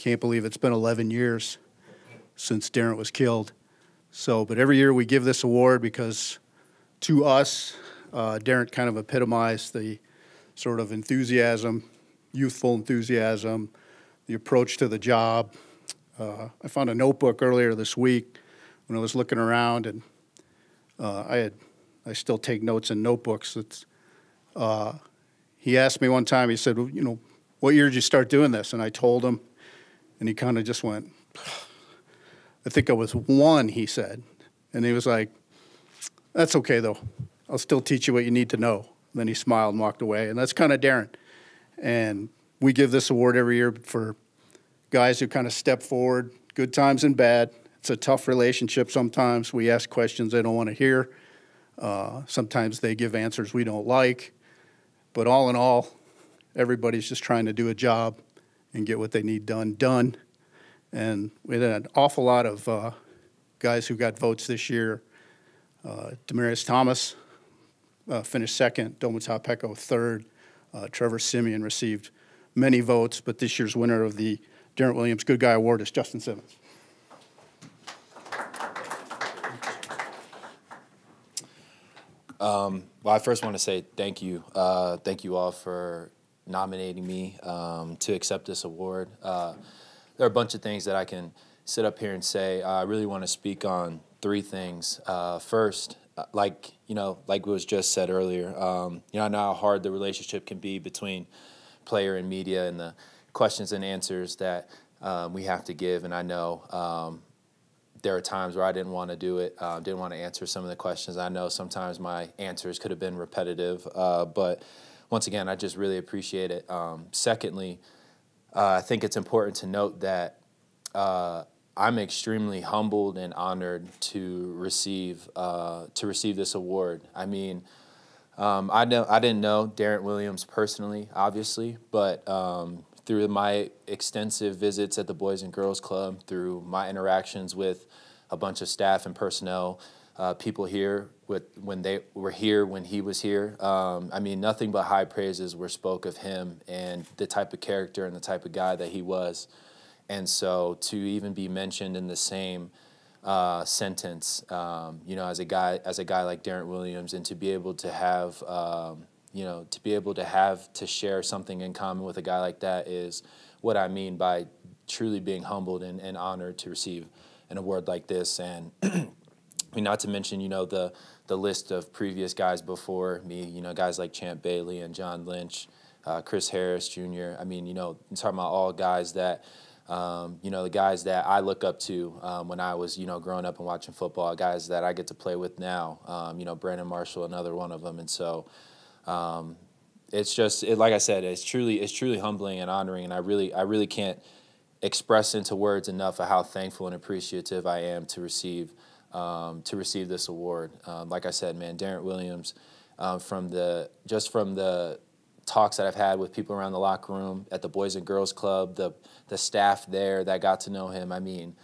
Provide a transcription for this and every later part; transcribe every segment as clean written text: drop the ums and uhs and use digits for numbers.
can't believe it's been 11 years since Darrent was killed. So, but every year we give this award because to us, Darrent kind of epitomized the sort of enthusiasm, youthful enthusiasm, the approach to the job. I found a notebook earlier this week when I was looking around, and I still take notes in notebooks. He asked me one time, he said, well, you know, what year did you start doing this? And I told him, and he kind of just went, I think I was 1, he said. And he was like, that's okay, though. I'll still teach you what you need to know. And then he smiled and walked away, and that's kind of Darrent. And we give this award every year for guys who kind of step forward, good times and bad. It's a tough relationship sometimes. We ask questions they don't want to hear. Sometimes they give answers we don't like. But all in all, everybody's just trying to do a job and get what they need done. And we had an awful lot of guys who got votes this year. Demarius Thomas finished second, Domitah Pecco third. Trevor Simeon received many votes, but this year's winner of the Darrent Williams Good Guy Award is Justin Simmons. Well, I first want to say thank you. Thank you all for nominating me to accept this award. There are a bunch of things that I can sit up here and say. I really want to speak on 3 things. First, like was just said earlier, I know how hard the relationship can be between player and media and the questions and answers that we have to give. And I know there are times where I didn't want to do it, didn't want to answer some of the questions. I know sometimes my answers could have been repetitive, but once again, I just really appreciate it. Secondly, I think it's important to note that I'm extremely humbled and honored to receive this award. I mean, I didn't know Darrent Williams personally, obviously, but through my extensive visits at the Boys and Girls Club, through my interactions with a bunch of staff and personnel, people here when they were here when he was here, I mean, nothing but high praises were spoke of him and the type of character and the type of guy that he was. And so to even be mentioned in the same sentence, as a guy like Darrent Williams, and to be able to have, to share something in common with a guy like that is what I mean by truly being humbled and honored to receive an award like this. And I mean, not to mention, the list of previous guys before me, guys like Champ Bailey and John Lynch, Chris Harris Jr. I mean, I'm talking about all guys that, the guys that I look up to when I was, growing up and watching football, guys that I get to play with now, Brandon Marshall, another one of them. And so it's just, like I said, it's truly humbling and honoring, and I really can't express into words enough of how thankful and appreciative I am to receive this award. Like I said, man, Darrent Williams, from the talks that I've had with people around the locker room, at the Boys and Girls Club, the staff there that got to know him. I mean,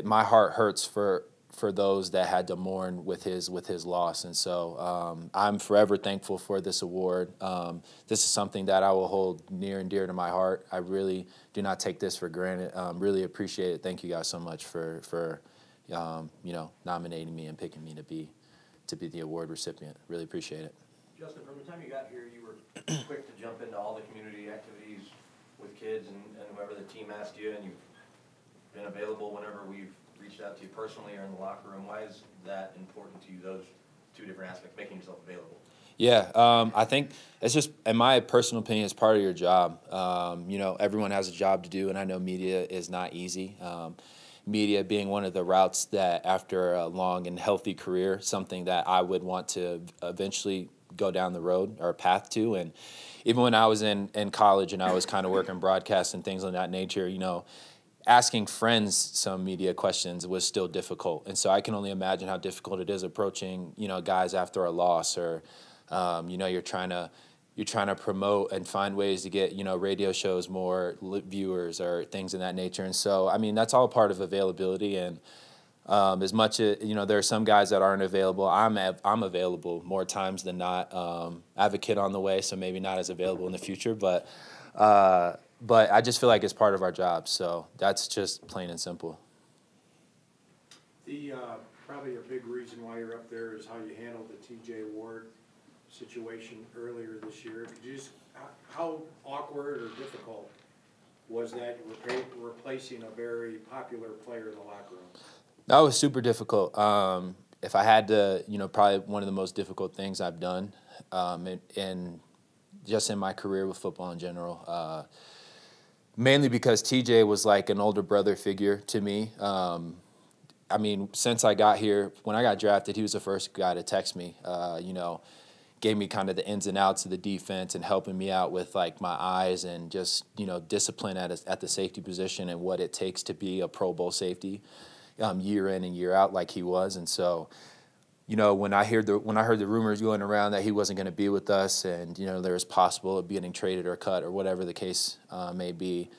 my heart hurts for those that had to mourn with his loss. And so I'm forever thankful for this award. This is something that I will hold near and dear to my heart. I really do not take this for granted. Really appreciate it. Thank you guys so much for nominating me and picking me to be the award recipient. Really appreciate it. Justin, from the time you got here, you were quick to jump into all the community activities with kids and whoever the team asked you, and you've been available whenever we've reached out to you personally or in the locker room. Why is that important to you, those 2 different aspects, making yourself available? Yeah, I think it's just, in my personal opinion, it's part of your job. Everyone has a job to do, and I know media is not easy. Media being one of the routes that, after a long and healthy career, something that I would want to eventually go down the road or path to. And even when I was in college and I was kind of working broadcast and things of that nature, asking friends some media questions was still difficult. And so I can only imagine how difficult it is approaching, guys after a loss, or, you're trying to promote and find ways to get, radio shows more viewers or things in that nature. And so, I mean, that's all part of availability. And as much as, there are some guys that aren't available, I'm available more times than not. I have a kid on the way, so maybe not as available in the future, but but I just feel like it's part of our job. So that's just plain and simple. The probably a big reason why you're up there is how you handled the T.J. Ward situation earlier this year. Could you just, how awkward or difficult was that replacing a very popular player in the locker room? That was super difficult. If I had to, probably one of the most difficult things I've done, and just in my career with football in general. Mainly because TJ was like an older brother figure to me. I mean, since I got here, when I got drafted, he was the first guy to text me, gave me kind of the ins and outs of the defense and helping me out with like my eyes and just, discipline at the safety position and what it takes to be a Pro Bowl safety year in and year out like he was. And so, when I heard the rumors going around that he wasn't going to be with us and, there was possible of getting traded or cut or whatever the case may be,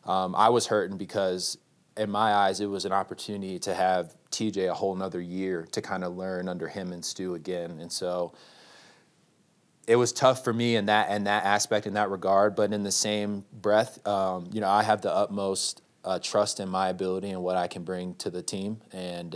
I was hurting because in my eyes, it was an opportunity to have TJ a whole nother year to kind of learn under him and Stu again. And so it was tough for me in that aspect, in that regard. But in the same breath, I have the utmost trust in my ability and what I can bring to the team. And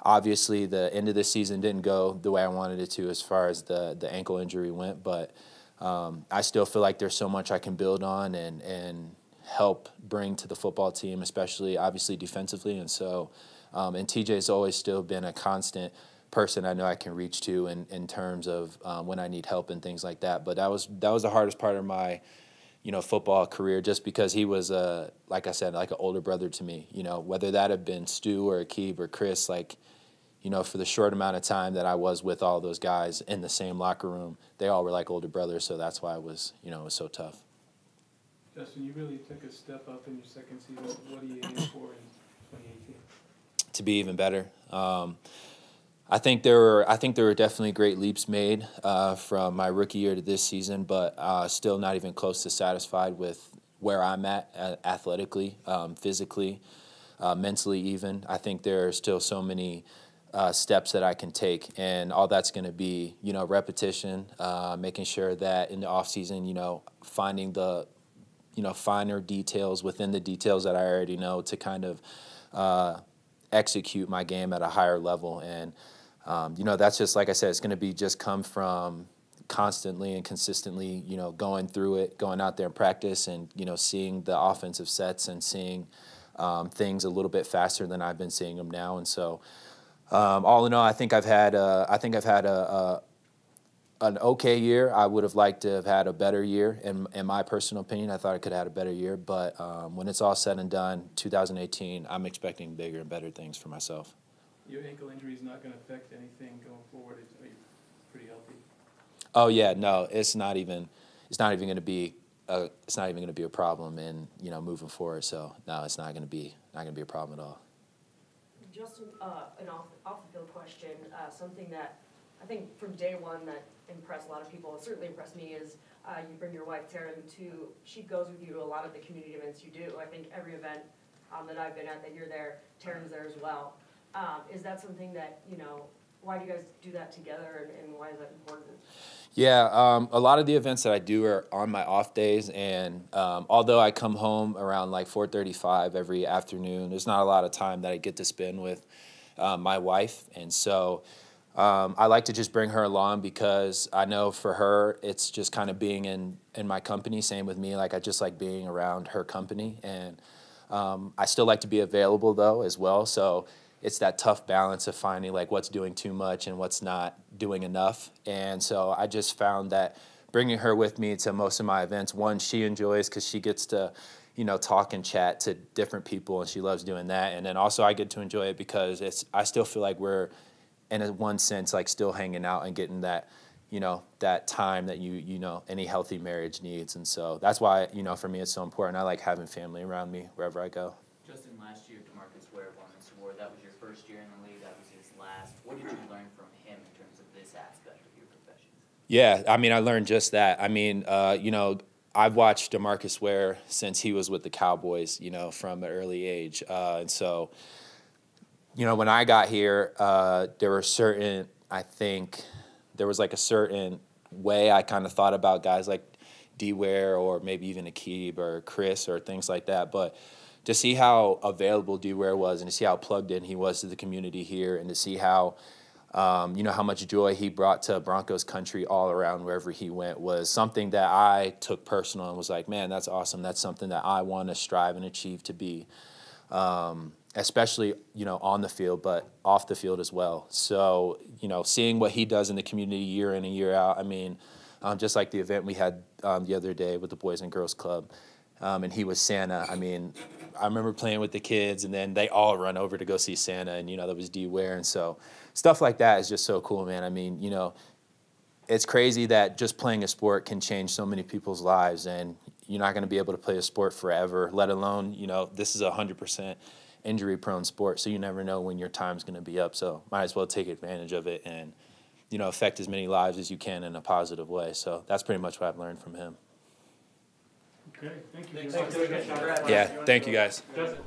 obviously, the end of the season didn't go the way I wanted it to as far as the ankle injury went. But I still feel like there's so much I can build on and help bring to the football team, especially obviously defensively. And so, and TJ's always still been a constant person I know I can reach to in terms of when I need help and things like that. But that was the hardest part of my, football career, just because he was like I said, like an older brother to me. Whether that had been Stu or Akeem or Chris, like, for the short amount of time that I was with all those guys in the same locker room, they all were like older brothers. So that's why it was so tough. Justin, you really took a step up in your second season. What are you aiming for in 2018? To be even better. I think there were definitely great leaps made from my rookie year to this season, but still not even close to satisfied with where I'm at athletically, physically, mentally even. I think there are still so many steps that I can take, and all that's going to be, repetition, making sure that in the off season, finding the finer details within the details that I already know to kind of execute my game at a higher level. And, that's just, like I said, it's going to be just come from constantly and consistently, going through it, going out there and practice and, seeing the offensive sets and seeing things a little bit faster than I've been seeing them now. And so all in all, I think I've had an okay year. I would have liked to have had a better year. In my personal opinion, I thought I could have had a better year. But when it's all said and done, 2018, I'm expecting bigger and better things for myself. Your ankle injury is not going to affect anything going forward. Are you pretty healthy? Oh yeah, no, it's not even going to be a problem in moving forward. So no, it's not going to be a problem at all. Justin, an off-the-field question, something that I think from day one that impressed a lot of people, it certainly impressed me, is you bring your wife, Darrent, she goes with you to a lot of the community events you do. I think every event that I've been at that you're there, Darrent's there as well. Is that something that, why do you guys do that together and why is that important? Yeah, a lot of the events that I do are on my off days, and although I come home around like 4:35 every afternoon, there's not a lot of time that I get to spend with my wife, and so I like to just bring her along because I know for her it's just kind of being in my company. Same with me, like I just like being around her company, and I still like to be available though as well. So it's that tough balance of finding like what's doing too much and what's not doing enough. And so I just found that bringing her with me to most of my events, one, she enjoys because she gets to, talk and chat to different people and she loves doing that. And then also I get to enjoy it because I still feel like we're, in one sense, like still hanging out and getting that, that time that any healthy marriage needs. And so that's why, for me it's so important. I like having family around me wherever I go. Justin, last year, DeMarcus Ware won this award. That was your first year in the league. That was his last. What did you learn from him in terms of this aspect of your profession? Yeah, I mean, I learned just that. I mean, I've watched DeMarcus Ware since he was with the Cowboys, from an early age. And so, when I got here, there were certain, I think, there was like a certain way I kind of thought about guys like D-Ware or maybe even Akib or Chris or things like that. But to see how available D-Ware was and to see how plugged in he was to the community here and to see how, how much joy he brought to Broncos country all around wherever he went was something that I took personal and was like, man, that's awesome. That's something that I want to strive and achieve to be, especially, on the field, but off the field as well. So, seeing what he does in the community year in and year out, I mean, just like the event we had the other day with the Boys and Girls Club, and he was Santa. I mean, I remember playing with the kids, and then they all run over to go see Santa, and, that was D-Ware. And so stuff like that is just so cool, man. I mean, it's crazy that just playing a sport can change so many people's lives, and you're not going to be able to play a sport forever, let alone, this is a 100% injury-prone sport, so you never know when your time's going to be up. So might as well take advantage of it and, affect as many lives as you can in a positive way. So that's pretty much what I've learned from him. Okay, thank you. Thanks. Yeah, thank you, guys. Justin.